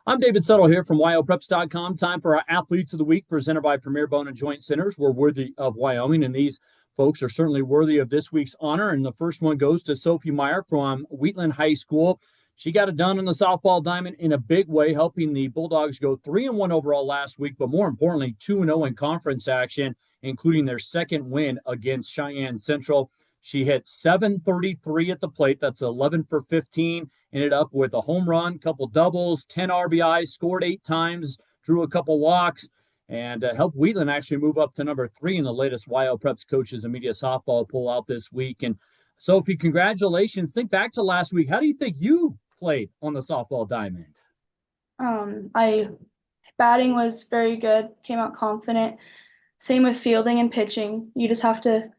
I'm David Settle here from Wyopreps.com. Time for our Athletes of the Week presented by Premier Bone and Joint Centers. We're worthy of Wyoming, and these folks are certainly worthy of this week's honor. And the first one goes to Sophie Meyer from Wheatland High School. She got it done on the softball diamond in a big way, helping the Bulldogs go 3-1 overall last week, but more importantly, 2-0 in conference action, including their second win against Cheyenne Central. She hit 733 at the plate. That's 11 for 15. Ended up with a home run, couple doubles, 10 RBIs, scored 8 times, drew a couple walks, and helped Wheatland actually move up to number 3 in the latest Wyopreps Coaches and Media Softball poll out this week. And Sophie, congratulations. Think back to last week. How do you think you played on the softball diamond? I batting was very good, came out confident. Same with fielding and pitching. You just have to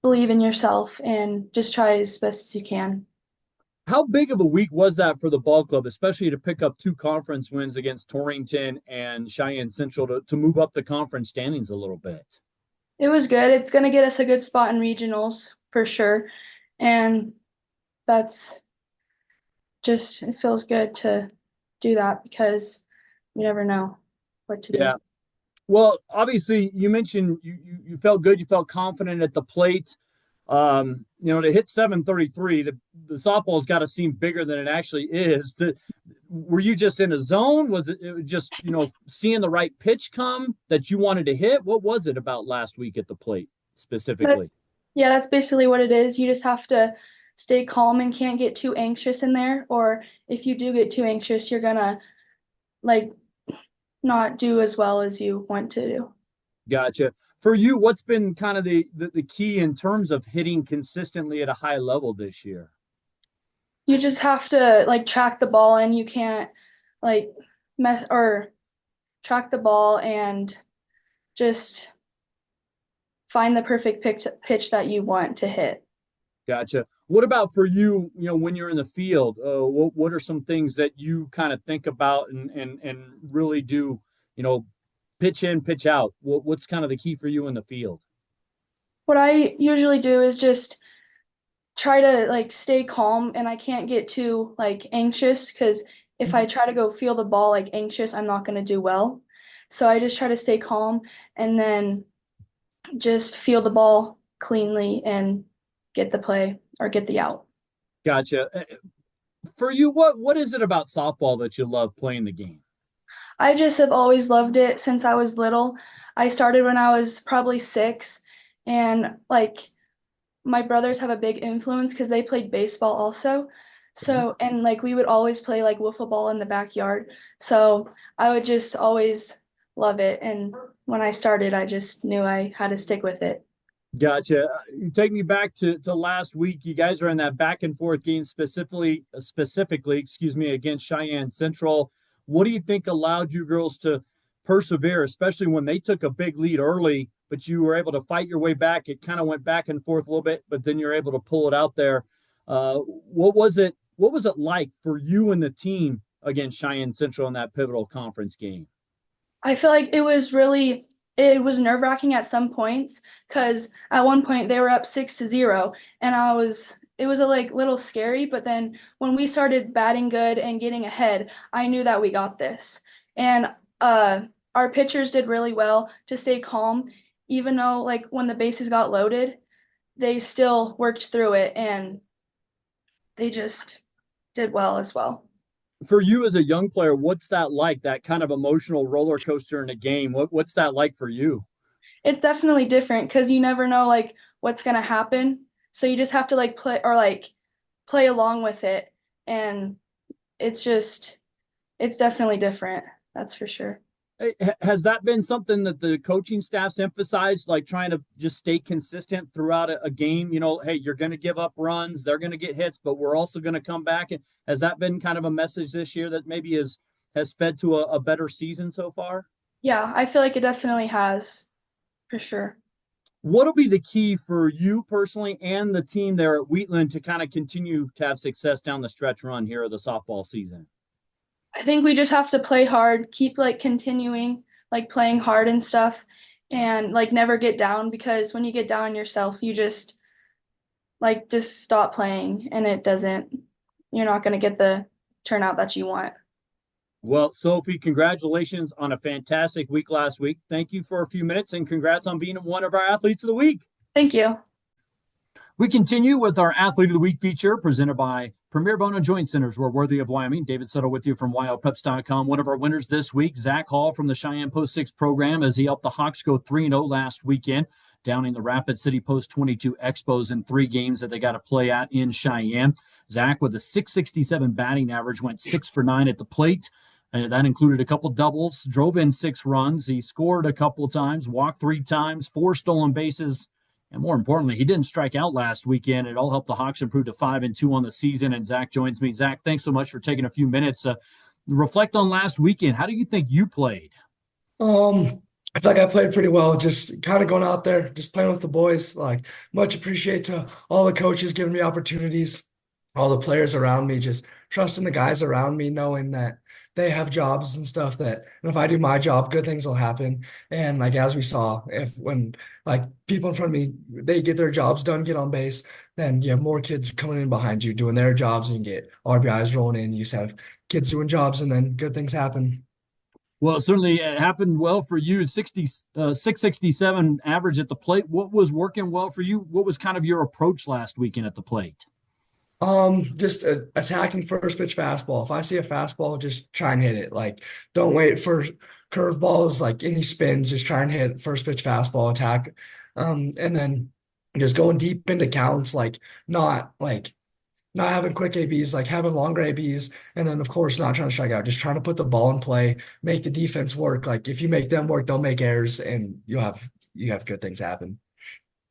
believe in yourself and just try as best as you can. How big of a week was that for the ball club, especially to pick up 2 conference wins against Torrington and Cheyenne Central to move up the conference standings a little bit? It was good. It's going to get us a good spot in regionals for sure. And that's just, it feels good to do that because you never know what to do. Yeah. Well, obviously, you mentioned you felt good, you felt confident at the plate. To hit 733, the softball's got to seem bigger than it actually is. Were you just in a zone? Was it just, seeing the right pitch come that you wanted to hit? What was it about last week at the plate specifically? Yeah, that's basically what it is. You just have to stay calm and can't get too anxious in there. Or if you do get too anxious, you're gonna like not do as well as you want to do. Gotcha. For you, what's been kind of the key in terms of hitting consistently at a high level this year? You just have to track the ball and you can't like mess or track the ball and just find the perfect pitch that you want to hit. Gotcha. What about for you, when you're in the field, what are some things that you kind of think about and really do, pitch in, pitch out? What's kind of the key for you in the field? What I usually do is just try to stay calm and I can't get too anxious because if I try to go feel the ball anxious, I'm not going to do well. So I just try to stay calm and then just feel the ball cleanly and get the play or get the out. Gotcha. For you, what is it about softball that you love playing the game? I just have always loved it since I was little. I started when I was probably 6 and my brothers have a big influence because they played baseball also. Mhm. So, and we would always play wiffle ball in the backyard. So I would just always love it. And when I started, I just knew I had to stick with it. Gotcha. You take me back to last week. You guys are in that back and forth game specifically, excuse me, against Cheyenne Central. What do you think allowed you girls to persevere, especially when they took a big lead early, but you were able to fight your way back? It kind of went back and forth a little bit, but then you're able to pull it out there. What was it? What was it like for you and the team against Cheyenne Central in that pivotal conference game? I feel like it was nerve-wracking at some points because at one point they were up 6-0 and it was a little scary, but then when we started batting good and getting ahead, I knew that we got this. And our pitchers did really well to stay calm, even though when the bases got loaded, they still worked through it and they just did well as well. For you as a young player, what's that like? That kind of emotional roller coaster in a game. What's that like for you? It's definitely different because you never know what's gonna happen. So you just have to play or play along with it. And it's just it's definitely different. That's for sure. Has that been something that the coaching staff's emphasized, like trying to just stay consistent throughout a game? Hey, you're going to give up runs, they're going to get hits, but we're also going to come back. And has that been kind of a message this year that maybe has fed to a better season so far? Yeah, I feel like it definitely has for sure. What'll be the key for you personally and the team there at Wheatland to kind of continue to have success down the stretch run here of the softball season? I think we just have to play hard, keep continuing playing hard and stuff and never get down because when you get down on yourself, you just stop playing and it doesn't you're not going to get the turnout that you want. Well, Sophie, congratulations on a fantastic week last week. Thank you for a few minutes and congrats on being one of our athletes of the week. Thank you. We continue with our Athlete of the Week feature presented by Premier Bone and Joint Centers. We're worthy of Wyoming. David Settle with you from Wyopreps.com. One of our winners this week, Zach Hall from the Cheyenne Post 6 program, as he helped the Hawks go 3-0 last weekend, downing the Rapid City Post 22 Expos in 3 games that they got to play at in Cheyenne. Zach, with a 667 batting average, went 6 for 9 at the plate. That included a couple doubles, drove in 6 runs. He scored a couple times, walked 3 times, 4 stolen bases. And more importantly, he didn't strike out last weekend. It all helped the Hawks improve to 5-2 on the season. And Zach joins me. Zach, thanks so much for taking a few minutes to reflect on last weekend. How do you think you played? I feel like I played pretty well, just kind of going out there, just playing with the boys. Like, much appreciate to all the coaches giving me opportunities, all the players around me, just trusting the guys around me, knowing that they have jobs and stuff and if I do my job, good things will happen. And like as we saw, if when like people in front of me, they get their jobs done, get on base, then you have more kids coming in behind you doing their jobs and you get RBIs rolling in. You just have kids doing jobs and then good things happen. Well, certainly it happened well for you. 667 average at the plate. What was working well for you? What was kind of your approach last weekend at the plate? Just attacking first pitch fastball. If I see a fastball, just try and hit it. Like, don't wait for curveballs, like any spins, just try and hit first pitch fastball attack. And then just going deep into counts, like not having quick ABs, like having longer ABs, and then of course not trying to strike out, just trying to put the ball in play, make the defense work. Like if you make them work, they'll make errors, and you have good things happen.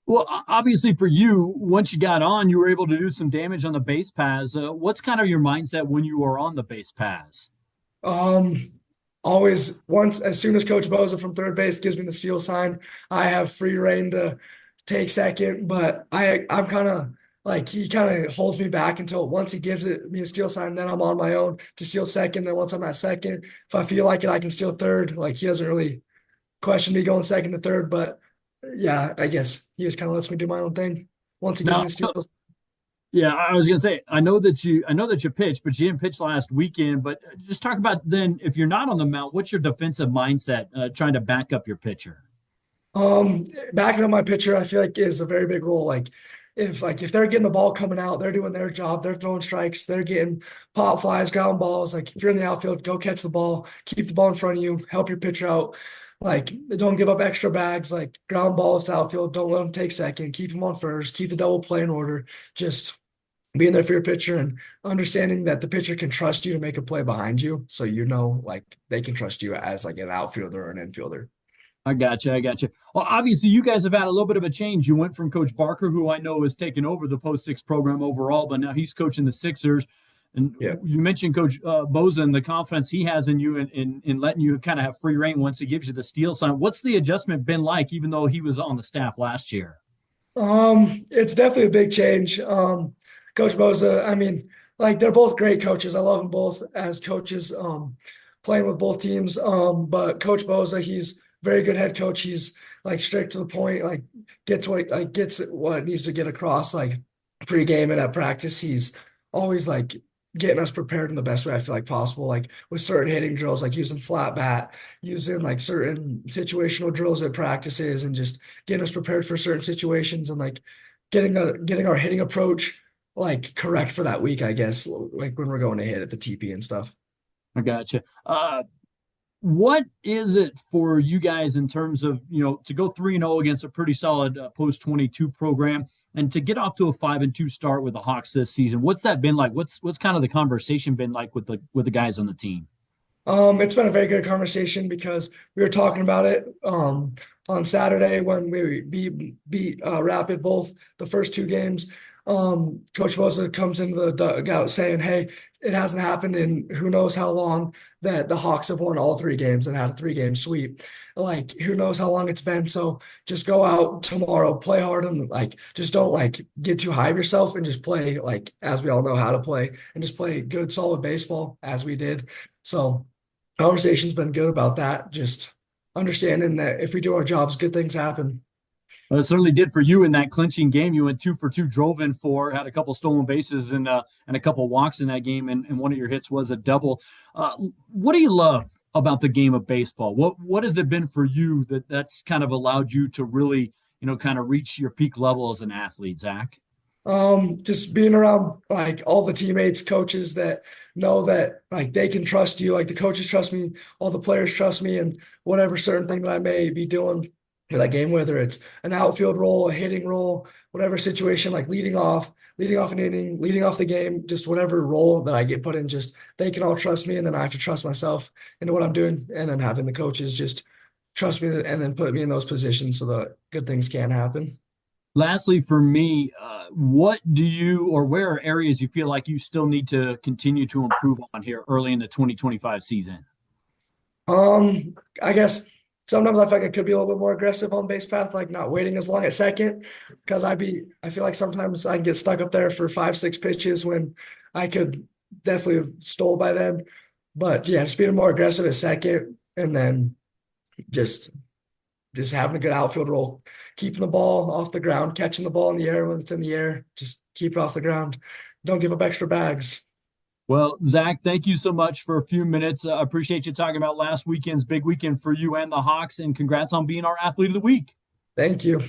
Well, obviously for you, once you got on, you were able to do some damage on the base paths. What's kind of your mindset when you are on the base paths? Um, Always once as soon as Coach Boza from third base gives me the steal sign, I have free reign to take second. But I'm kind of like he kind of holds me back until once he gives me a steal sign, then I'm on my own to steal second. Then once I'm at second, if I feel like it, I can steal third. Like he doesn't really question me going second to third, but yeah, I guess he just kind of lets me do my own thing once he gives Now, me steals. yeah, I was gonna say, I know that you pitched, but you didn't pitch last weekend. But just talk about then, if you're not on the mound, what's your defensive mindset trying to back up your pitcher? Um, Backing up my pitcher, I feel like is a very big role. Like if they're getting the ball coming out, they're doing their job, they're throwing strikes, they're getting pop flies, ground balls. Like if you're in the outfield, go catch the ball, keep the ball in front of you, help your pitcher out. Like don't give up extra bags, like ground balls to outfield. Don't let them take second. Keep them on first. Keep the double play in order. Just being there for your pitcher and understanding that the pitcher can trust you to make a play behind you. So like they can trust you as like an outfielder or an infielder. I got you. I got you. Well, obviously, you guys have had a little bit of a change. You went from Coach Barker, who I know has taken over the Post 6 program overall, but now he's coaching the Sixers. And Yeah. you mentioned Coach Boza and the confidence he has in you and letting you kind of have free reign once he gives you the steal sign. What's the adjustment been like, even though he was on the staff last year? It's definitely a big change. Coach Boza, I mean, like they're both great coaches. I love them both as coaches, playing with both teams. But Coach Boza, he's a very good head coach. He's like strict to the point, like gets what it needs to get across, like pregame and at practice. He's always like getting us prepared in the best way I feel like possible, like with certain hitting drills, like using flat bat, using like certain situational drills at practices, and just getting us prepared for certain situations and like getting our hitting approach like correct for that week, I guess, like when we're going to hit at the TP and stuff. I got you. What is it for you guys in terms of, to go 3-0 against a pretty solid post 22 program and to get off to a 5-2 start with the Hawks this season? What's that been like? What's kind of the conversation been like with the guys on the team? It's been a very good conversation because we were talking about it on Saturday when we beat Rapid both the first 2 games. Coach Bosa comes into the dugout saying, "Hey, it hasn't happened in who knows how long that the Hawks have won all 3 games and had a 3-game sweep. Like who knows how long it's been. So just go out tomorrow, play hard, and like just don't like get too high of yourself and just play like as we all know how to play and just play good, solid baseball as we did." So conversation's been good about that. Just understanding that if we do our jobs, good things happen. Well, it certainly did for you in that clinching game. You went 2 for 2, drove in 4, had a couple stolen bases and a couple walks in that game, and one of your hits was a double. What do you love about the game of baseball? What has it been for you that's kind of allowed you to really, kind of reach your peak level as an athlete, Zach? Just being around like all the teammates, coaches that know that like they can trust you, like the coaches trust me, all the players trust me, and whatever certain thing that I may be doing in that game, whether it's an outfield role, a hitting role, whatever situation, like leading off an inning, leading off the game, just whatever role that I get put in, just they can all trust me, and then I have to trust myself into what I'm doing, and then having the coaches just trust me and then put me in those positions so that good things can happen. Lastly, for me, what do you or where are areas you feel like you still need to continue to improve on here early in the 2025 season? I guess sometimes I feel like I could be a little bit more aggressive on base path, like not waiting as long at second, because I feel like sometimes I can get stuck up there for 5, 6 pitches when I could definitely have stole by then. But yeah, just being more aggressive at second, and then just having a good outfield role, keeping the ball off the ground, catching the ball in the air when it's in the air, just keep it off the ground. Don't give up extra bags. Well, Zach, thank you so much for a few minutes. I appreciate you talking about last weekend's big weekend for you and the Hawks, and congrats on being our athlete of the week. Thank you.